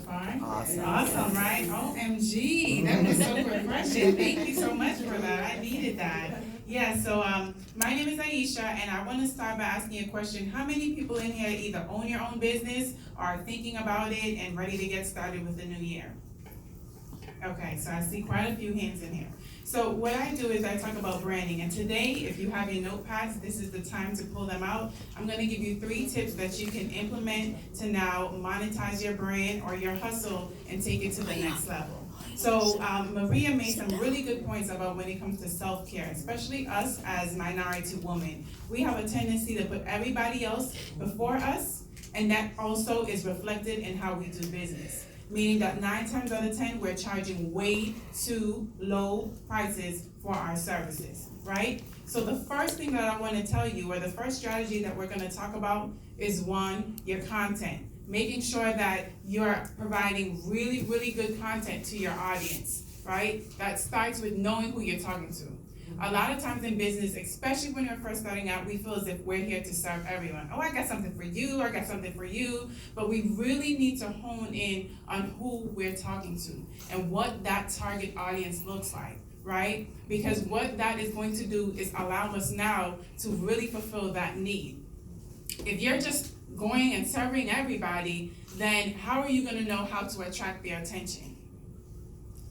far? Awesome. Awesome, right? OMG, that was so refreshing. Thank you so much for that. I needed that. Yeah, so my name is Aisha, and I want to start by asking you a question. How many people in here either own your own business or are thinking about it and ready to get started with the new year? Okay, so I see quite a few hands in here. So what I do is I talk about branding, and today, if you have your notepads, this is the time to pull them out. I'm gonna give you 3 tips that you can implement to now monetize your brand or your hustle and take it to the next level. So Maria made some really good points about when it comes to self-care, especially us as minority women. We have a tendency to put everybody else before us, and that also is reflected in how we do business. Meaning that 9 times out of 10, we're charging way too low prices for our services, right? So the first thing that I want to tell you, or the first strategy that we're going to talk about is 1, your content. Making sure that you're providing really, really good content to your audience, right? That starts with knowing who you're talking to. A lot of times in business, especially when you're first starting out, we feel as if we're here to serve everyone. Oh, I got something for you, I got something for you. But we really need to hone in on who we're talking to and what that target audience looks like, right? Because what that is going to do is allow us now to really fulfill that need. If you're just going and serving everybody, then how are you going to know how to attract their attention?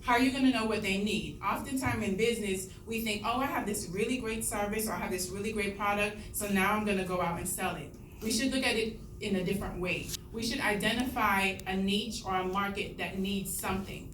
How are you going to know what they need? Oftentimes in business, we think, oh, I have this really great service or I have this really great product, so now I'm going to go out and sell it. We should look at it in a different way. We should identify a niche or a market that needs something.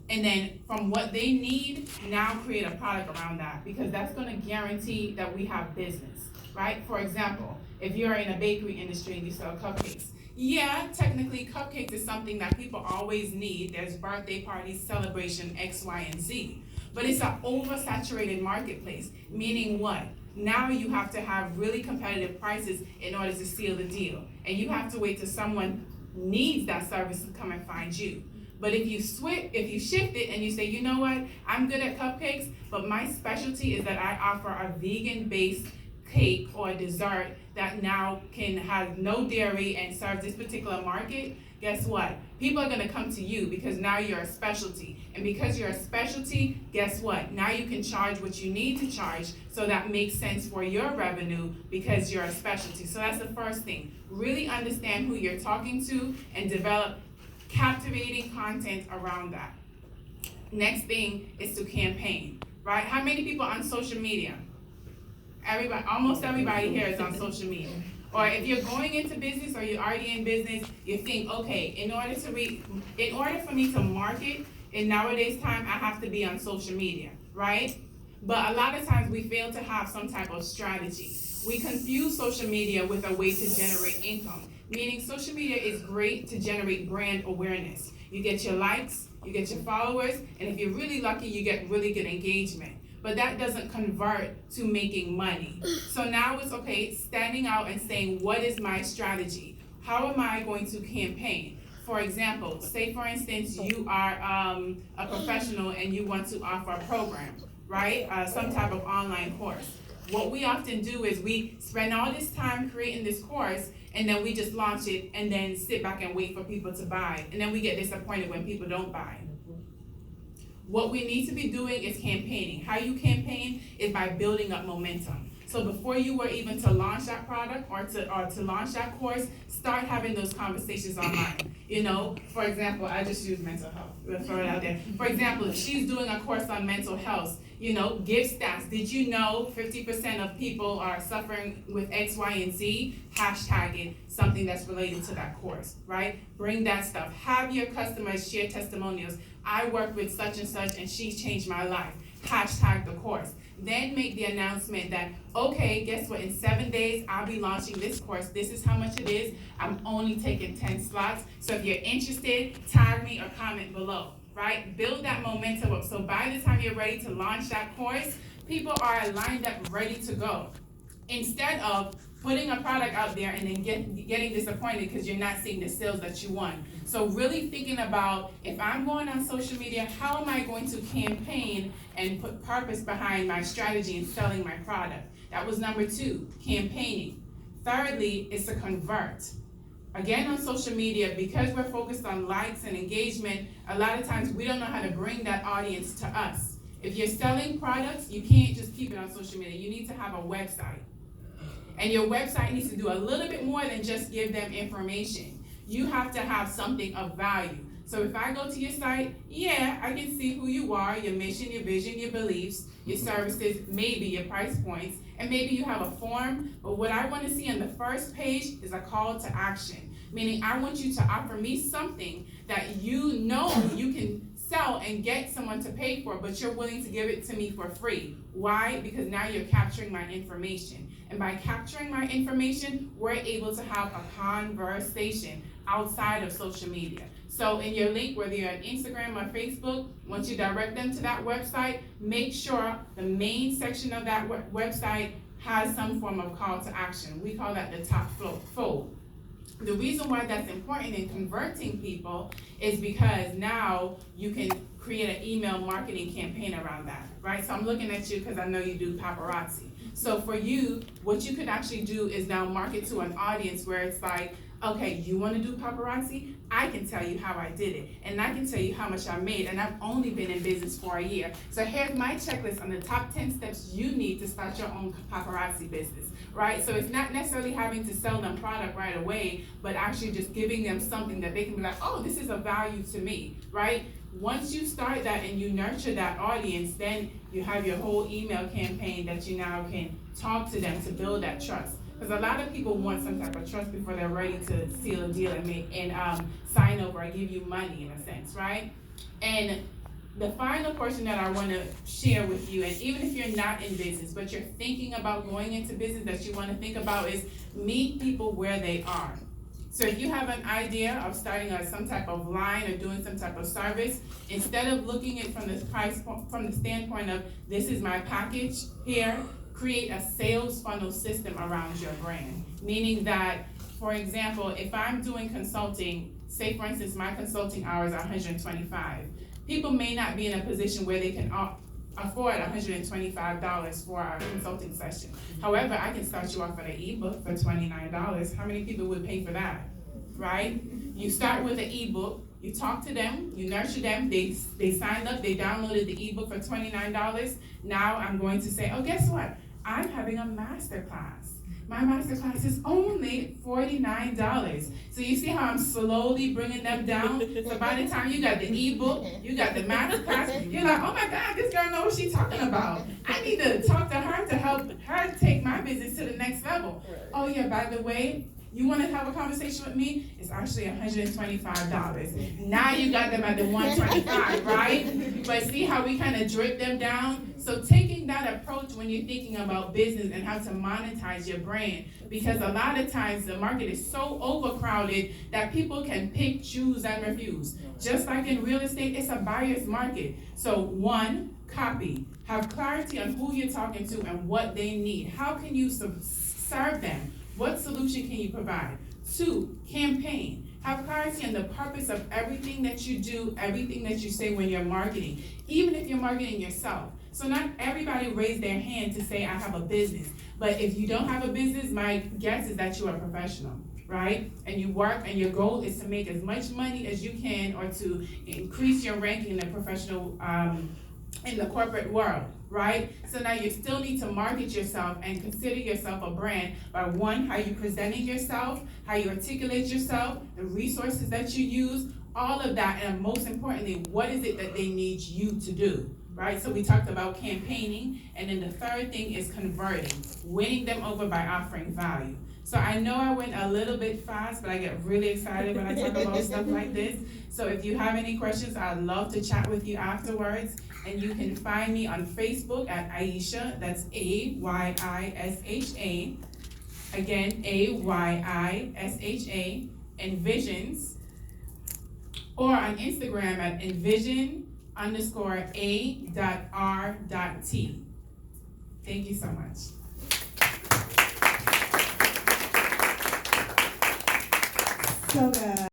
And then from what they need, now create a product around that, because that's going to guarantee that we have business, right? For example, if you're in a bakery industry and you sell cupcakes, yeah, technically cupcakes is something that people always need. There's birthday parties, celebration, X, Y, and Z. But it's an oversaturated marketplace, meaning what? Now you have to have really competitive prices in order to seal the deal. And you have to wait till someone needs that service to come and find you. But if you shift it and you say, you know what, I'm good at cupcakes, but my specialty is that I offer a vegan-based cake or dessert that now can have no dairy and serve this particular market, guess what? People are going to come to you because now you're a specialty. And because you're a specialty, guess what? Now you can charge what you need to charge, so that makes sense for your revenue because you're a specialty. So that's the first thing. Really understand who you're talking to and develop captivating content around that. Next thing is to campaign, right? How many people on social media? Everybody, almost everybody here is on social media. Or if you're going into business or you're already in business, you think, okay, in order for me to market in nowadays time, I have to be on social media, right? But a lot of times we fail to have some type of strategy. We confuse social media with a way to generate income, meaning social media is great to generate brand awareness. You get your likes, you get your followers, and if you're really lucky, you get really good engagement. But that doesn't convert to making money. So now it's okay, standing out and saying, what is my strategy? How am I going to campaign? For example, say for instance, you are a professional and you want to offer a program, right? Some type of online course. What we often do is we spend all this time creating this course, and then we just launch it and then sit back and wait for people to buy. And then we get disappointed when people don't buy. What we need to be doing is campaigning. How you campaign is by building up momentum. So before you were even to launch that product or to launch that course, start having those conversations online. You know, for example, I just use mental health. Let's throw it out there. For example, if she's doing a course on mental health, you know, give stats. Did you know 50% of people are suffering with X, Y, and Z? Hashtag it, something that's related to that course, right? Bring that stuff. Have your customers share testimonials. I work with such and such and she's changed my life. Hashtag the course. Then make the announcement that, okay, guess what? In 7 days, I'll be launching this course. This is how much it is. I'm only taking 10 slots. So if you're interested, tag me or comment below, right? Build that momentum up. So by the time you're ready to launch that course, people are lined up, ready to go. Instead of putting a product out there and then getting disappointed because you're not seeing the sales that you want. So really thinking about, if I'm going on social media, how am I going to campaign and put purpose behind my strategy in selling my product? That was number 2, campaigning. Thirdly is to convert. again, on social media, because we're focused on likes and engagement, a lot of times we don't know how to bring that audience to us. If you're selling products, you can't just keep it on social media. You need to have a website. And your website needs to do a little bit more than just give them information. You have to have something of value. So if I go to your site, yeah, I can see who you are, your mission, your vision, your beliefs, your services, maybe your price points, and maybe you have a form. But what I want to see on the first page is a call to action. Meaning I want you to offer me something that you know you can sell and get someone to pay for, but you're willing to give it to me for free. Why? Because now you're capturing my information. And by capturing my information, we're able to have a conversation outside of social media. So in your link, whether you're on Instagram or Facebook, once you direct them to that website, make sure the main section of that website has some form of call to action. We call that the top fold. The reason why that's important in converting people is because now you can create an email marketing campaign around that, right? So I'm looking at you because I know you do paparazzi. So for you, what you could actually do is now market to an audience where it's like, okay, you want to do paparazzi? I can tell you how I did it, and I can tell you how much I made, and I've only been in business for a year. So here's my checklist on the top 10 steps you need to start your own paparazzi business, right? So it's not necessarily having to sell them product right away, but actually just giving them something that they can be like, oh, this is of value to me, right? Once you start that and you nurture that audience, then you have your whole email campaign that you now can talk to them to build that trust. Because a lot of people want some type of trust before they're ready to seal a deal and sign over or give you money in a sense, right? And the final portion that I want to share with you, and even if you're not in business, but you're thinking about going into business, that you want to think about is meet people where they are. So if you have an idea of starting some type of line or doing some type of service, instead of looking at it from the standpoint of this is my package here, create a sales funnel system around your brand. Meaning that, for example, if I'm doing consulting, say for instance my consulting hours are 125. People may not be in a position where they can afford $125 for a consulting session. However, I can start you off with an ebook for $29. How many people would pay for that, right? You start with an ebook, you talk to them, you nurture them, they signed up, they downloaded the ebook for $29. Now I'm going to say, oh, guess what? I'm having a master class. My master class is only $49. So you see how I'm slowly bringing them down? So by the time you got the ebook, you got the master class, you're like, oh my God, this girl knows what she's talking about. I need to talk to her to help her take my business to the next level. Oh yeah, by the way, you want to have a conversation with me? It's actually $125. Now you got them at the $125, right? But see how we kind of drip them down? So taking that approach when you're thinking about business and how to monetize your brand, because a lot of times the market is so overcrowded that people can pick, choose, and refuse. Just like in real estate, it's a buyer's market. So one, copy. Have clarity on who you're talking to and what they need. How can you serve them? What solution can you provide? Two, campaign. Have clarity on the purpose of everything that you do, everything that you say when you're marketing, even if you're marketing yourself. So not everybody raised their hand to say, I have a business. But if you don't have a business, my guess is that you are a professional, right? And you work, and your goal is to make as much money as you can or to increase your ranking in the professional, in the corporate world, right? So now you still need to market yourself and consider yourself a brand by one, how you presenting yourself, how you articulate yourself, the resources that you use, all of that, and most importantly, what is it that they need you to do, right? So we talked about campaigning, and then the third thing is converting, winning them over by offering value. So I know I went a little bit fast, but I get really excited when I talk about stuff like this. So if you have any questions, I'd love to chat with you afterwards. And you can find me on Facebook at Aisha, that's A-Y-I-S-H-A. Again, A-Y-I-S-H-A, Envisions. Or on Instagram at envision_A.R.T. Thank you so much. So good.